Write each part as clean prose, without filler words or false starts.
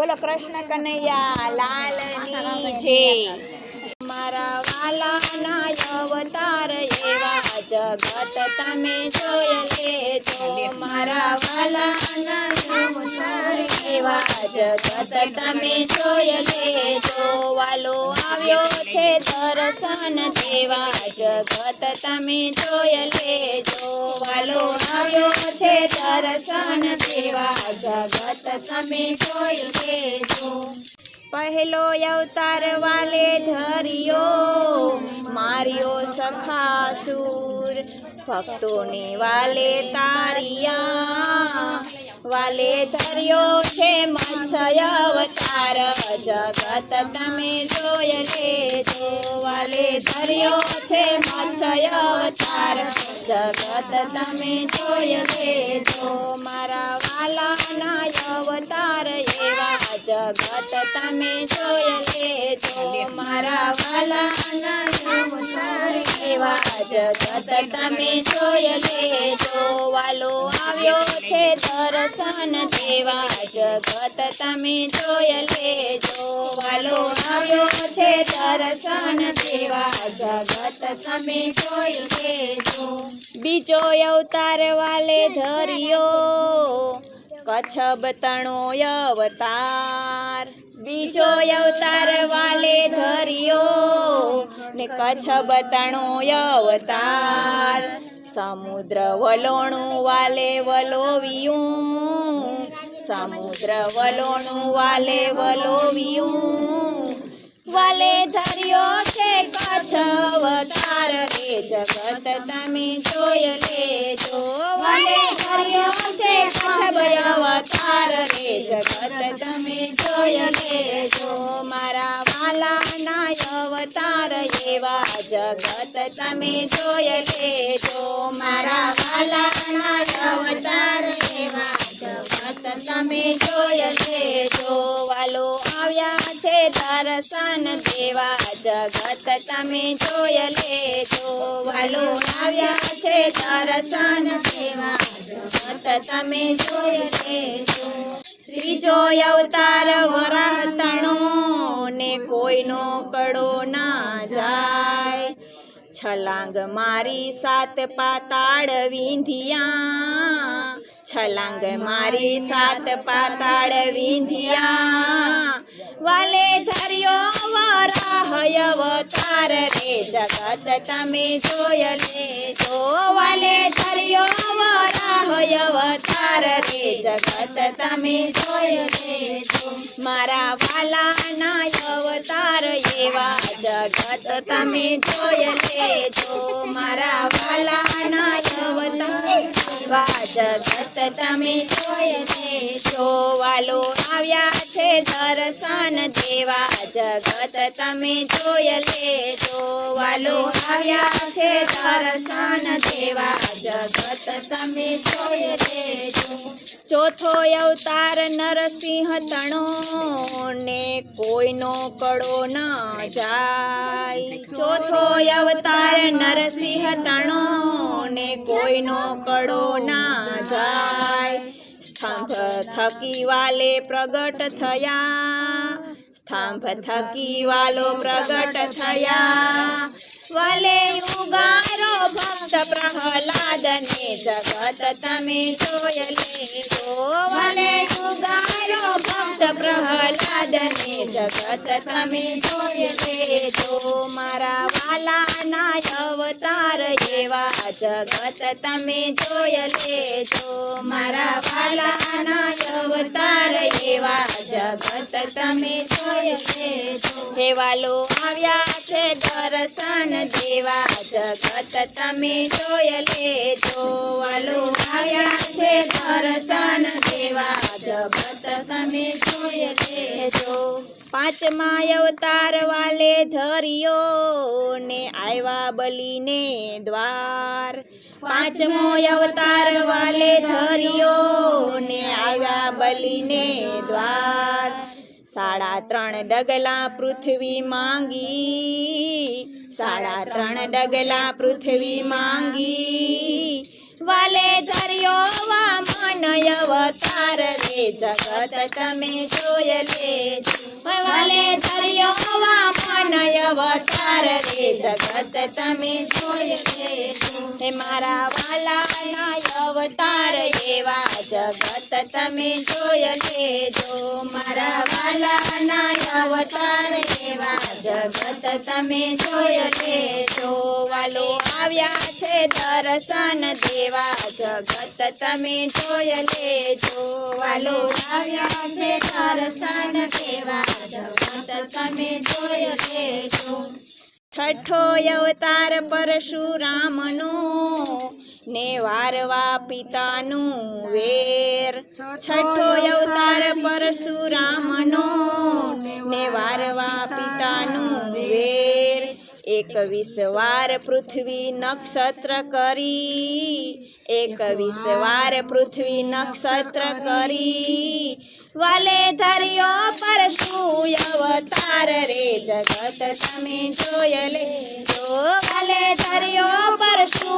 बोलो कृष्ण कन्हैया लालनी जय। मारा वाला ना अवतार एवा जगत तमे जोई लेजो। मारा वाला ना अवतार एवा जगत तमे जोई लेजो। वालो આવ્યો છે દર્શન દેવા જગત તમે જોઈ લેજો। વાલો આવ્યો છે દર્શન દેવા જગત તમે જોઈ લેજો। પહેલો અવતાર વાલે ધર્યો માર્યો સખાસુર ભક્તોને વાલે તારિયા। વાલે ધર્યો છે મત્સ્ય અવતાર જગત તમે જોઈ લેજો। વાલે ધર્યો છે મત્સ્ય અવતાર જગત તમે જોઈ લેજો। મારા વાલાના અવતાર એવા જગત તમે જોઈ લેજો। મારા વાલાના અવતાર એવા જગત તમે જોઈ લેજો। વાલો આવ્યો છે દર્શન દેવા જગત તમે જોઈ લેજો। વાલો આવ્યો છે દર્શન દેવા જગત તમે જોઈ લેજો। બીજો અવતાર વાલે ધર્યો કચ્છબ તણો અવતાર। બીજો અવતાર વાલે ધર્યો ને કચ્છબ તણો અવતાર। સમુદ્ર વલોણું વાલે વલોવ્યું। સમુદ્ર વલોણું વાલે વલોવ્યું। વાલે ધર્યો છે કચ્છ અવતાર રે જગત તમે જોઈ લેજો। વાલે ધર્યો છે કચ્છ અવતાર રે જગત તમે જોઈ લેજો। મારા વાલાના અવતાર એવા જગત તમે જોઈ લેજો। મારા વાલાના અવતાર એવા જગત તમે જોઈ લેજો। વાલો આવ્યા છે દર્શન દેવા જગત તમે જોઈ લેજો। વાલો આવ્યા છે દર્શન દેવા જગત તમે જોઈ લેજો। ત્રીજો અવતાર વરાહ તણો ને કોઈનો કડો ના જાય। છલાંગ મારી સાત પાતાળ વિંધિયા। છલાંગ મારી સાત પાતાળ વિંધિયા। વાલે ધર્યો વરાહ અવતાર રે જગત તમે જોઈ લેજો। વાલે ધર્યો વરાહ અવતાર રે જગત તમે જોઈ લેજો। મારા વાલાના અવતાર એવા જગત તમે જોઈ લેજો। મારા વાલાના અવતાર એવા જગત તમે જોઈ લેજો। વાલો આવ્યા છે દર્શન દેવા જગત તમે જોઈ લેજો। વાલો આવ્યા છે દર્શન દેવા જગત તમે જોઈ લેજો। ચોથો અવતાર નરસિંહ તણો ને કોઈનો કડો ન જાય। ચોથો અવતાર નરસિંહ તણો ને કોઈનો કડો ના જાય। સ્તંભ થકી વાલે પ્રગટ થયા। સ્તંભ થકી વાલો પ્રગટ થયા। વાલે ઉગારો ભક્ત પ્રહલાદને જગત તમે જોઈ લેજો। વાલે ઉગારો ભક્ત પ્રહલાદને જગત તમે જોઈ લેજો। મારા વાલાના અવતાર એવા જગત તમે જોઈ લેજો। મારા વાલાના અવતાર એવા જગત તમે જોઈ લેજો। હે વાલો આવ્યા છે દર્શન દેવા જગત તમે જોઈ લેજો। વાલો આવ્યા છે દર્શન દેવા જગત તમે જોઈ લેજો। પાંચમા અવતાર વાલે ધર્યો ને આવ્યા બલીને દ્વાર। પાંચમો અવતાર વાલે ધર્યો ને આવ્યા બલીને દ્વાર। 3.5 ડગલા પૃથ્વી માંગી। 3.5 ડગલા પૃથ્વી માંગી। વાલે ધર્યો વામન અવતાર રે જગત તમે જોઈ લેજો વાલે ધર્યો વામન અવતાર રે જગત તમે જોઈ લેજો હે મારા વાલાના અવતાર એવા જગત તમે જોઈ લેજો મારા વાલાના અવતાર એવા જગત તમે જોઈ લેજો વાલો આવ્યા છે દર્શન દેવા જગત તમે જોઈ લેજો વાલો આવ્યા છે દર્શન દેવા જગત તમે જોઈ લેજો છઠ્ઠો અવતાર પરશુરામનો ને વારવા પિતાનું વેર છઠ્ઠો અવતાર પરશુરામનો ને વારવા પિતાનું વેર 21 વાર પૃથ્વી નક્ષત્ર કરી 21 વાર પૃથ્વી નક્ષત્ર કરી વાલે ધર્યો પરશુ અવતાર રે જગત તમે જોઈ લેજો વાલે ધર્યો પરશુ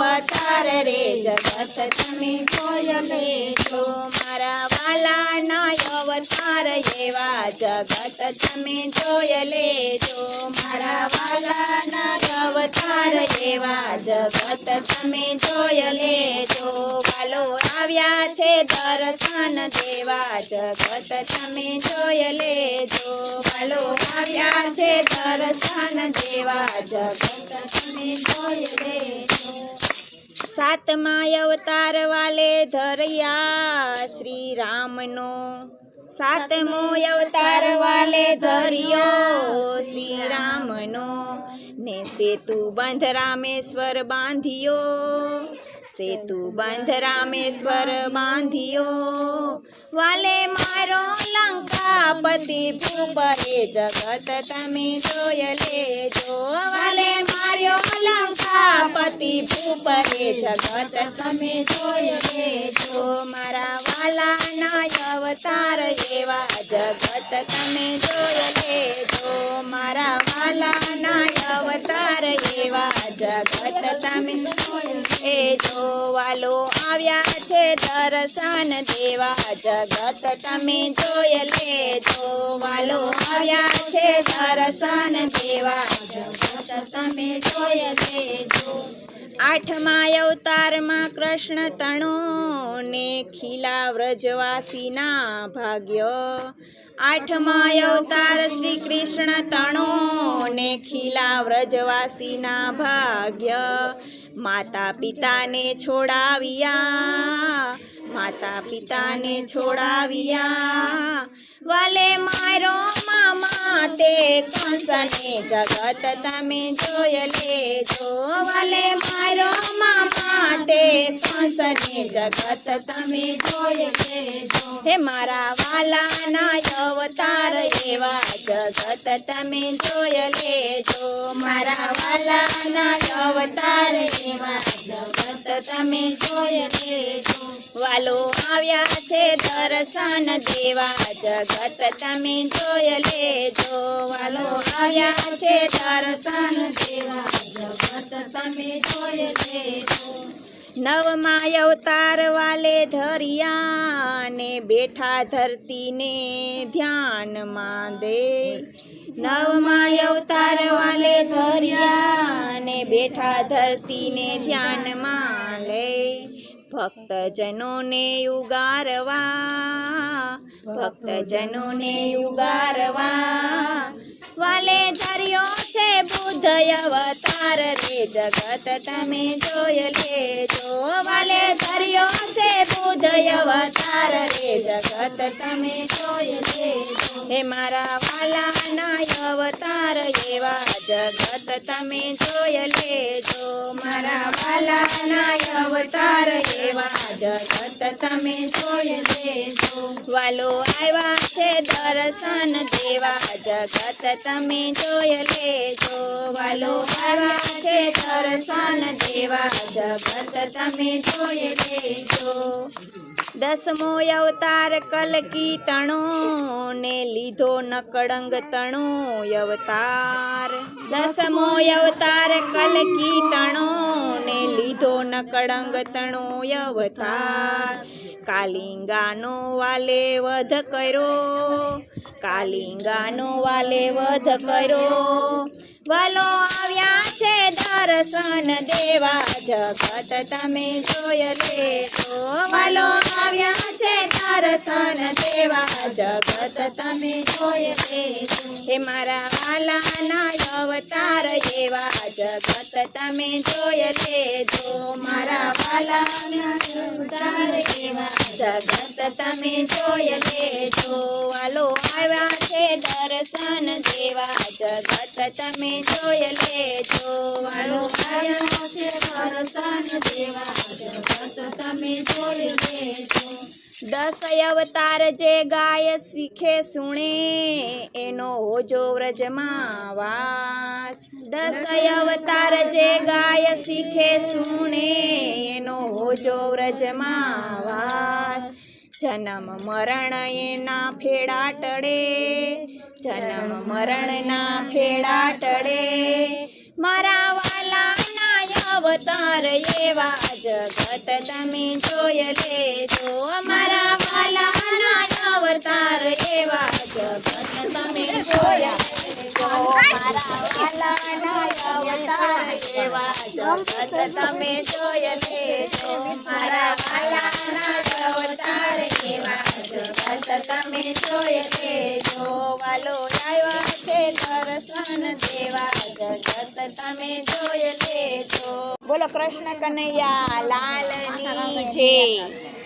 અવતાર રે જગત તમે જોઈ લેજો મારા વાલાના અવતાર એવા જગત તમે જોઈ લેજો મારા વાલાના અવતાર એવા જગત તમે જોઈ લેજો વાલો આવ્યા છે દર્શન દેવા જગત તમે જોઈ લેજો વાલો આવ્યા છે દર્શન દેવા જગત તમે જોઈ લેજો સાતમા અવતાર વાલે ધર્યા શ્રી રામનો સાતમો અવતાર વાલે ધર્યો શ્રી રામનો ને સેતુ બંધ રામેશ્વર બાંધ્યો સેતુ બંધ રામેશ્વર બાંધ્યો વાલે મારો લંકાપતિ ભૂપ એ જગત તમે જોઈ લેજો વાલે માર્યો લંકાપતિ ભૂપ એ જગત તમે જોઈ લેજો મારા વાલાના અવતાર એવા જગત તમે જોઈ લેજો મારા વાલાના અવતાર એવા જગત તમે જોઈ લેજો વાલો આવ્યા છે દર્શન દેવા જગત તમે જોઈ લેજો વાલો આવ્યા છે દર્શન દેવા જગત તમે જોઈ લેજો આઠમા અવતારમાં કૃષ્ણ તણો ને ખીલા વ્રજવાસીના ભાગ્ય આઠમા અવતાર શ્રી કૃષ્ણ તણો ને ખીલા વ્રજવાસીના ભાગ્ય માતા પિતાને છોડાવ્યા માતા પિતાને છોડાવ્યા વાલે મારો મામા તે કંસને જગત તમે જોઈ લેજો વાલે મારો મામા તે કંસને જગત તમે જોઈ લેજો હે મારા વાલાના અવતાર એવા જગત તમે જોઈ લેજો મારા વાલાના અવતાર એવા જગત તમે જોઈ લેજો વાલો આવ્યા છે દર્શન દેવા જગત તમે જોઈ લેજો વાલો આવ્યા છે દર્શન દેવા જગત તમે જોઈ લેજો નવમા અવતાર વાલે ધર્યા ને બેઠા ધરતીને ધ્યાનમાં દે નવમા અવતાર વાલે ધર્યા ને બેઠા ધરતીને ધ્યાનમાં લે ભક્તજનોને ઉગારવા ભક્તજનોને ઉગારવા વાલે ધર્યો છે બુદ્ધ અવતાર રે જગત તમે જોઈ લેજો વાલે ધર્યો છે બુદ્ધ અવતાર રે જગત તમે જોઈ લેજો હે મારા વાલાના અવતાર એવા જગત તમે જોઈ લેજો મારા વાલાના અવતાર એવા જગત તમે જોઈ લેજો વાલો આવ્યા છે દર્શન દેવા જગત તમે જોઈ લેજો વાલો આવ્યા છે દર્શન દેવા જગત તમે જોઈ લેજો દસમો અવતાર કલકી તણો ને લીધો લીધો નકળંગ તણો અવતાર 10મો અવતાર કલકી તણો ને લીધો નકળંગ તણો અવતાર કાલિંગાનો વાલે વધ કર્યો કાલિંગાનો વાલે વધ કર્યો વાલો આવ્યા છે દર્શન દેવા જગત તમે જોઈ લેજો વાલો આવ્યા છે દર્શન દેવા જગત તમે જોઈ લેજો હે મારા વાલાના અવતાર એવા જગત તમે જોઈ લેજો મારા વાલાના અવતાર એવા જગત તમે જોઈ લેજો વાલો આવ્યા છે દર્શન દેવા જગત તમે જોઈ લેજો વાલો આવ્યા છે દર્શન દેવા જગત તમે જોઈ લેજો 10 અવતાર જે ગાય શીખે સુણે એનો હોજો વ્રજમાં વાસ 10 અવતાર જે ગાય શીખે સુણે એનો હોજો વ્રજમાં વાસ જન્મ મરણ એના ફેડા ટળે જન્મ મરણના ફેડા ટળે મારા વાલાના અવતાર એવા જગત તમે જોઈ લેજો મારા વાલાના અવતાર એવા જગત તમે જોઈ લેજો મારા વાલાના અવતાર એવા જગત તમે જોઈ લેજો મારા વાલાના અવતાર એવા જગત તમે જોઈ લેજો વાલો આવ્યા છે દર્શન દેવા જગત તમે જોઈ લેજો બોલો કૃષ્ણ કનૈયા લાલની જય